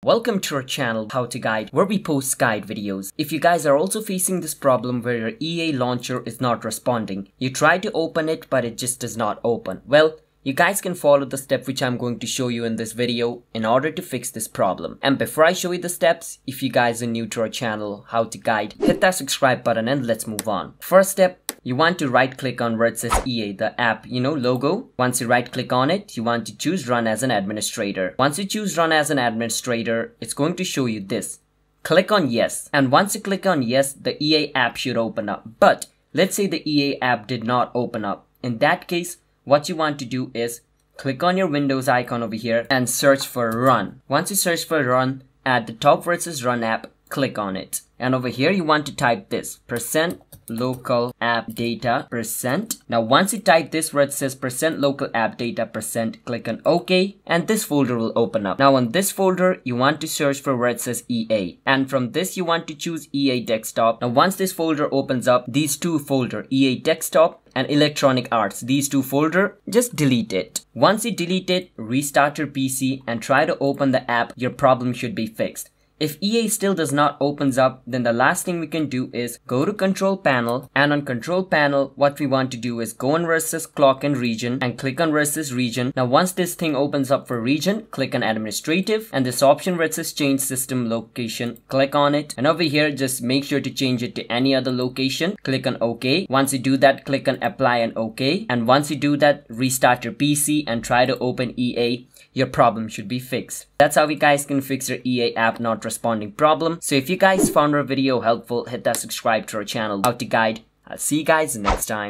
Welcome to our channel How to Guide, where we post guide videos. If you guys are also facing this problem where your EA launcher is not responding, you try to open it but it just does not open. Well, you guys can follow the step which I'm going to show you in this video in order to fix this problem. And before I show you the steps, if you guys are new to our channel How to Guide, hit that subscribe button and let's move on. First step, you want to right click on where it says EA, the app, logo. Once you right click on it, you want to choose run as an administrator. Once you choose run as an administrator, it's going to show you this. Click on yes. And once you click on yes, the EA app should open up. But let's say the EA app did not open up. In that case, what you want to do is click on your Windows icon over here and search for run. Once you search for run, at the top where it says run app, click on it. And over here you want to type this %local app data %. Now once you type this where it says %local app data %, click on OK and this folder will open up. Now on this folder you want to search for where it says EA, and from this you want to choose EA desktop. Now once this folder opens up, these two folder, EA desktop and electronic arts, these two folder, just delete it. Once you delete it, restart your PC and try to open the app. Your problem should be fixed. If EA still does not opens up, then the last thing we can do is go to control panel, and on control panel what we want to do is go on versus clock and region and click on versus region. Now once this thing opens up for region, click on administrative and this option where it says change system location, click on it, and over here just make sure to change it to any other location. Click on OK. Once you do that, click on apply and OK, and once you do that, restart your PC and try to open EA. Your problem should be fixed. That's how you guys can fix your EA app not responding problem. So if you guys found our video helpful, hit that subscribe to our channel How to Guide. I'll see you guys next time.